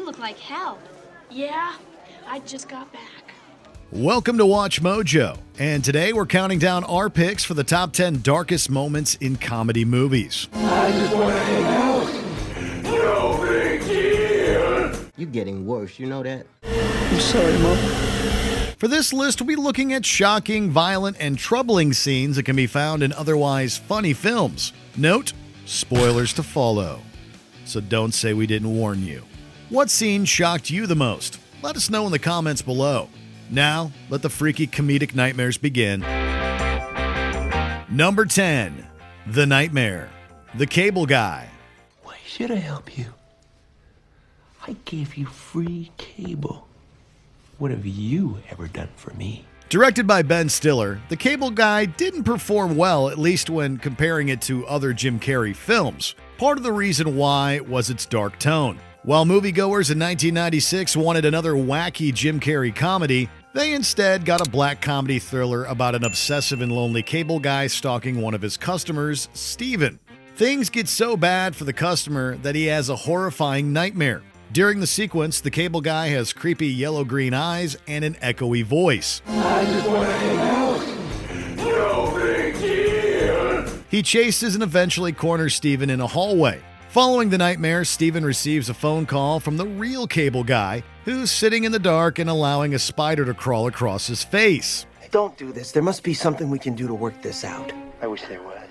look like hell. Yeah, I just got back. Welcome to Watch Mojo, and today we're counting down our picks for the top 10 darkest moments in comedy movies. I just want to hang out. No big deal. You're getting worse, you know that? I'm sorry, Mom. For this list, we'll be looking at shocking, violent, and troubling scenes that can be found in otherwise funny films. Note, spoilers to follow. So don't say we didn't warn you. What scene shocked you the most? Let us know in the comments below. Now, let the freaky comedic nightmares begin. Number 10, The Nightmare, The Cable Guy. Why should I help you? I gave you free cable. What have you ever done for me? Directed by Ben Stiller, The Cable Guy didn't perform well, at least when comparing it to other Jim Carrey films. Part of the reason why was its dark tone. While moviegoers in 1996 wanted another wacky Jim Carrey comedy, they instead got a black comedy thriller about an obsessive and lonely cable guy stalking one of his customers, Steven. Things get so bad for the customer that he has a horrifying nightmare. During the sequence, the cable guy has creepy yellow-green eyes and an echoey voice. I just want to hang out. No big deal. He chases and eventually corners Steven in a hallway. Following the nightmare, Steven receives a phone call from the real cable guy, who's sitting in the dark and allowing a spider to crawl across his face. Don't do this. There must be something we can do to work this out. I wish there was.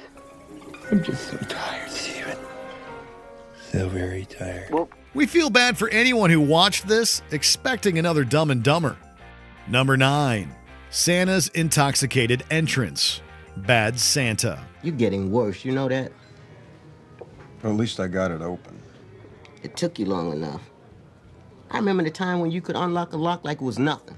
I'm just so tired, Steven. So very tired. Well, We feel bad for anyone who watched this expecting another Dumb and Dumber. Number 9, Santa's Intoxicated Entrance, Bad Santa. You're getting worse, you know that? Well, at least I got it open. It took you long enough. I remember the time when you could unlock a lock like it was nothing.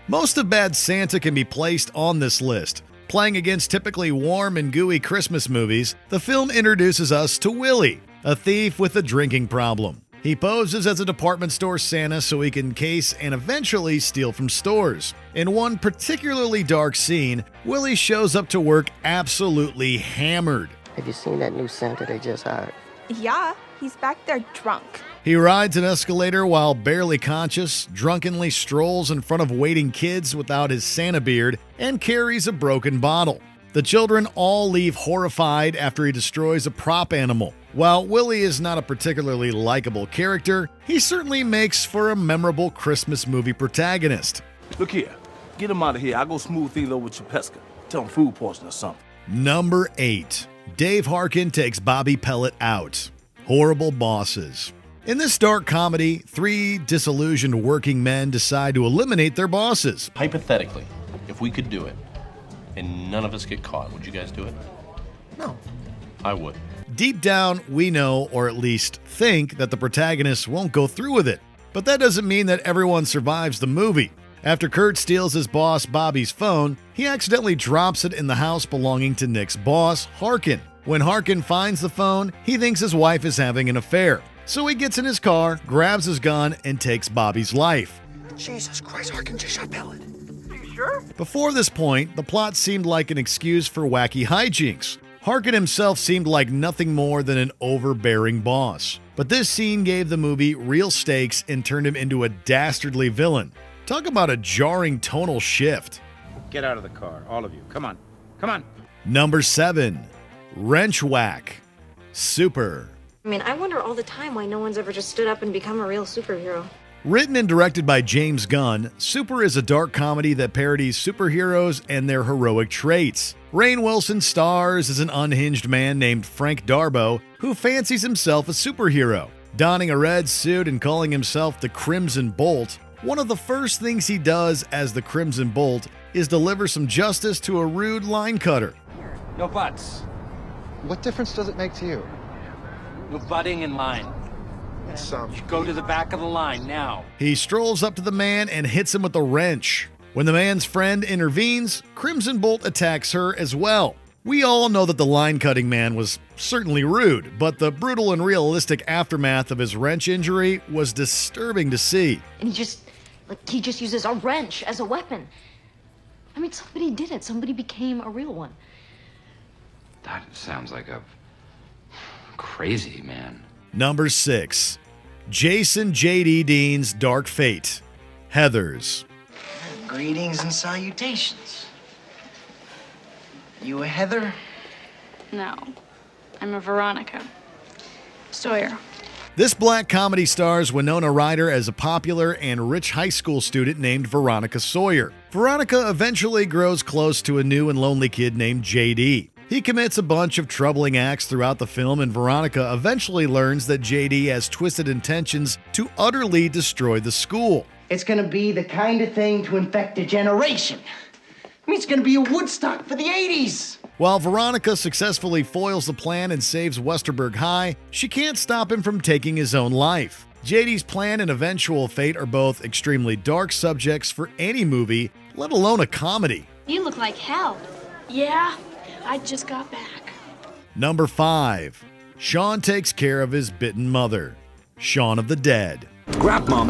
Most of Bad Santa can be placed on this list. Playing against typically warm and gooey Christmas movies, the film introduces us to Willie, a thief with a drinking problem. He poses as a department store Santa so he can case and eventually steal from stores. In one particularly dark scene, Willie shows up to work absolutely hammered. Have you seen that new Santa they just hired? Yeah, he's back there drunk. He rides an escalator while barely conscious, drunkenly strolls in front of waiting kids without his Santa beard, and carries a broken bottle. The children all leave horrified after he destroys a prop animal. While Willie is not a particularly likable character, he certainly makes for a memorable Christmas movie protagonist. Look here, get him out of here. I'll go smooth things over with your pesca. Tell him food poisoning or something. Number 8. Dave Harken takes Bobby Pellit out. Horrible Bosses. In this dark comedy, 3 disillusioned working men decide to eliminate their bosses. Hypothetically, if we could do it, and none of us get caught, would you guys do it? no. I would. Deep down, we know, or at least think, that the protagonist won't go through with it. But that doesn't mean that everyone survives the movie. After Kurt steals his boss Bobby's phone, he accidentally drops it in the house belonging to Nick's boss, Harken. When Harken finds the phone, he thinks his wife is having an affair. So he gets in his car, grabs his gun, and takes Bobby's life. Jesus Christ, Harken just shot Pellit. Before this point, the plot seemed like an excuse for wacky hijinks. Harken himself seemed like nothing more than an overbearing boss. But this scene gave the movie real stakes and turned him into a dastardly villain. Talk about a jarring tonal shift. Get out of the car, all of you. Come on. Come on. Number 7, Wrench Whack, Super. I mean, I wonder all the time why no one's ever just stood up and become a real superhero. Written and directed by James Gunn, Super is a dark comedy that parodies superheroes and their heroic traits. Rainn Wilson stars as an unhinged man named Frank Darbo who fancies himself a superhero. Donning a red suit and calling himself the Crimson Bolt, one of the first things he does as the Crimson Bolt is deliver some justice to a rude line cutter. No butts. What difference does it make to you? No butting in line. It's, You go to the back of the line now. He strolls up to the man and hits him with a wrench. When the man's friend intervenes, Crimson Bolt attacks her as well. We all know that the line-cutting man was certainly rude, but the brutal and realistic aftermath of his wrench injury was disturbing to see. And he just uses a wrench as a weapon. I mean, somebody did it. Somebody became a real one. That sounds like a crazy man. Number 6, Jason J.D. Dean's dark fate, Heathers. Greetings and salutations. You a Heather? No, I'm a Veronica Sawyer. This black comedy stars Winona Ryder as a popular and rich high school student named Veronica Sawyer. Veronica eventually grows close to a new and lonely kid named JD. He commits a bunch of troubling acts throughout the film, and Veronica eventually learns that JD has twisted intentions to utterly destroy the school. It's gonna be the kind of thing to infect a generation. I mean, it's gonna be a Woodstock for the 80s. While Veronica successfully foils the plan and saves Westerberg High, she can't stop him from taking his own life. JD's plan and eventual fate are both extremely dark subjects for any movie, let alone a comedy. You look like hell. Yeah, I just got back. Number 5. Shaun takes care of his bitten mother, Shaun of the Dead. Grab Mum,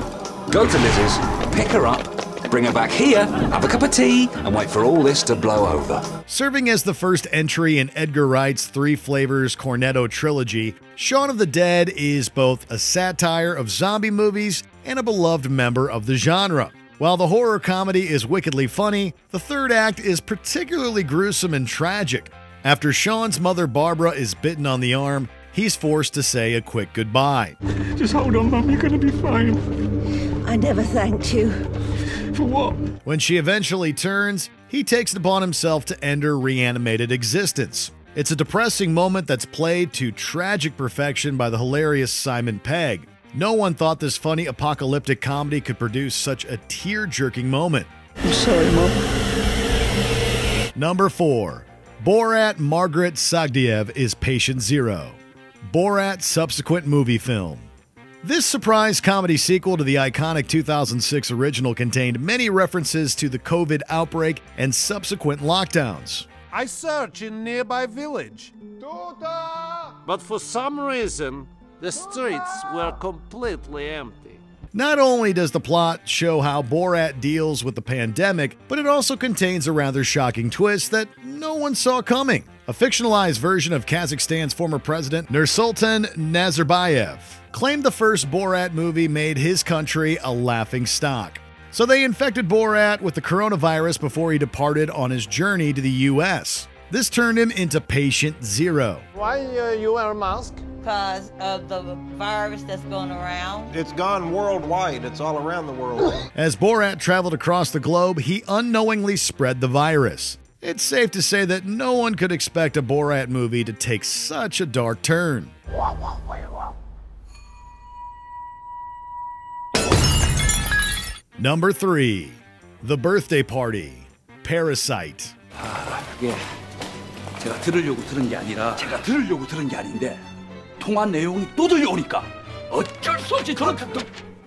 go to Liz's, pick her up, bring her back here, have a cup of tea, and wait for all this to blow over. Serving as the first entry in Edgar Wright's Three Flavors Cornetto trilogy, Shaun of the Dead is both a satire of zombie movies and a beloved member of the genre. While the horror comedy is wickedly funny, the third act is particularly gruesome and tragic. After Shaun's mother Barbara is bitten on the arm, he's forced to say a quick goodbye. Just hold on, Mum, you're gonna be fine. I never thanked you. For what? When she eventually turns, he takes it upon himself to end her reanimated existence. It's a depressing moment that's played to tragic perfection by the hilarious Simon Pegg. No one thought this funny apocalyptic comedy could produce such a tear-jerking moment. I'm sorry, Mom. Number 4. Borat Margaret Sagdiyev is Patient Zero. Borat subsequent movie film. This surprise comedy sequel to the iconic 2006 original contained many references to the COVID outbreak and subsequent lockdowns. I searched in nearby village, but for some reason, the streets were completely empty. Not only does the plot show how Borat deals with the pandemic, but it also contains a rather shocking twist that no one saw coming. A fictionalized version of Kazakhstan's former president, Nursultan Nazarbayev, claimed the first Borat movie made his country a laughing stock. So they infected Borat with the coronavirus before he departed on his journey to the U.S. This turned him into Patient Zero. Why you wear a mask? Because of the virus that's going around. It's gone worldwide. It's all around the world. As Borat traveled across the globe, he unknowingly spread the virus. It's safe to say that no one could expect a Borat movie to take such a dark turn. Number 3. The Birthday Party, Parasite. 예, 제가 들으려고 들은 게 아니라 제가 들으려고 들은 게 아닌데 통화 내용이 또 들려오니까 어쩔 수 없이 저는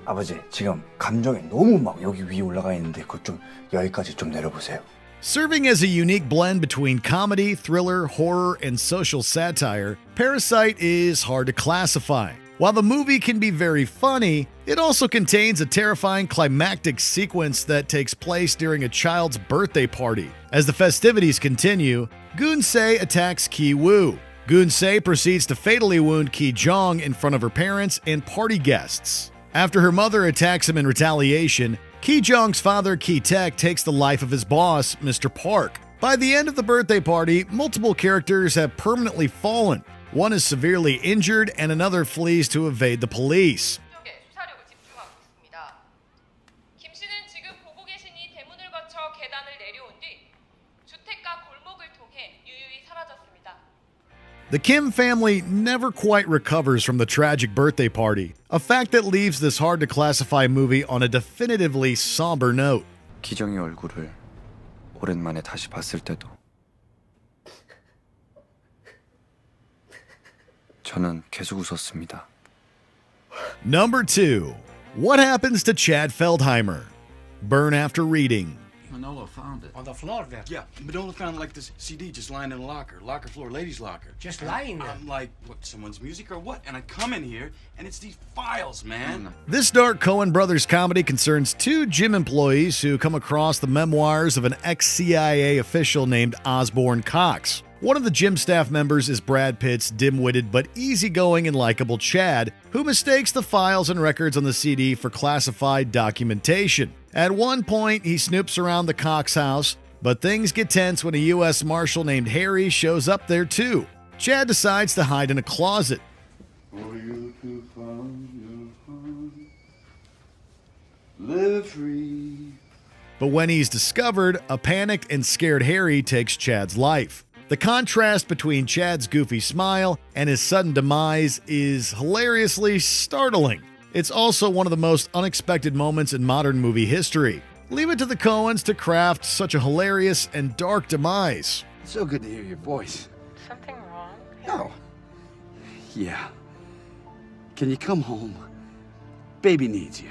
아버지, 지금 감정이 너무 막 여기 위에 올라가 있는데 그것 좀 여기까지 좀 내려보세요. Serving as a unique blend between comedy, thriller, horror, and social satire, Parasite is hard to classify. While the movie can be very funny, it also contains a terrifying climactic sequence that takes place during a child's birthday party. As the festivities continue, Goon-se attacks Ki-woo. Goon-se proceeds to fatally wound Ki-jong in front of her parents and party guests. After her mother attacks him in retaliation, Ki-jong's father, Ki-taek, takes the life of his boss, Mr. Park. By the end of the birthday party, multiple characters have permanently fallen. One is severely injured and another flees to evade the police. The Kim family never quite recovers from the tragic birthday party, a fact that leaves this hard-to-classify movie on a definitively somber note. 기정이 얼굴을 오랜만에 다시 봤을 때도 저는 계속 웃었습니다. Number 2. What happens to Chad Feldheimer? Burn after reading. Manolo found it. On the floor there? Yeah, Manolo found like this CD just lying in a locker. Locker floor, ladies' locker. Just lying there? I'm like, what, someone's music or what? And I come in here, and it's these files, man. This dark Coen Brothers comedy concerns two gym employees who come across the memoirs of an ex-CIA official named Osborne Cox. One of the gym staff members is Brad Pitt's dim-witted but easygoing and likable Chad, who mistakes the files and records on the CD for classified documentation. At one point, he snoops around the Cox house, but things get tense when a U.S. Marshal named Harry shows up there too. Chad decides to hide in a closet. Live free. But when he's discovered, a panicked and scared Harry takes Chad's life. The contrast between Chad's goofy smile and his sudden demise is hilariously startling. It's also one of the most unexpected moments in modern movie history. Leave it to the Coens to craft such a hilarious and dark demise. So good to hear your voice. Something wrong? No. Yeah. Can you come home? Baby needs you.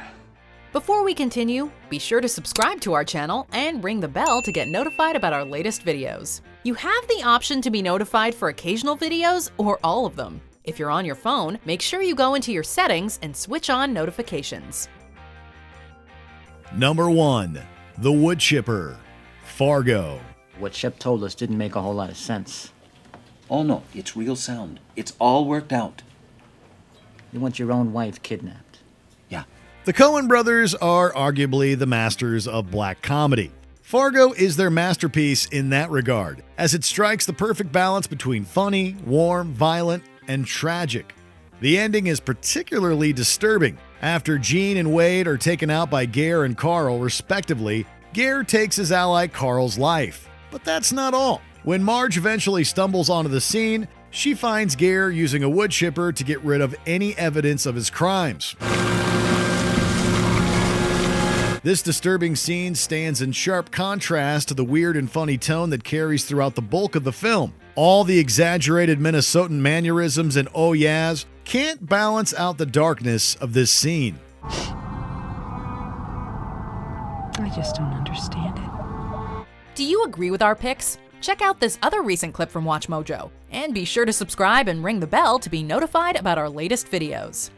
Before we continue, be sure to subscribe to our channel and ring the bell to get notified about our latest videos. You have the option to be notified for occasional videos or all of them. If you're on your phone, make sure you go into your settings and switch on notifications. Number 1. The Woodchipper. Fargo. What Shep told us didn't make a whole lot of sense. Oh no, it's real sound. It's all worked out. You want your own wife kidnapped. The Coen brothers are arguably the masters of black comedy. Fargo is their masterpiece in that regard, as it strikes the perfect balance between funny, warm, violent, and tragic. The ending is particularly disturbing. After Gene and Wade are taken out by Gare and Carl, respectively, Gare takes his ally Carl's life. But that's not all. When Marge eventually stumbles onto the scene, she finds Gare using a wood chipper to get rid of any evidence of his crimes. This disturbing scene stands in sharp contrast to the weird and funny tone that carries throughout the bulk of the film. All the exaggerated Minnesotan mannerisms and oh yeahs can't balance out the darkness of this scene. I just don't understand it. Do you agree with our picks? Check out this other recent clip from WatchMojo, and be sure to subscribe and ring the bell to be notified about our latest videos.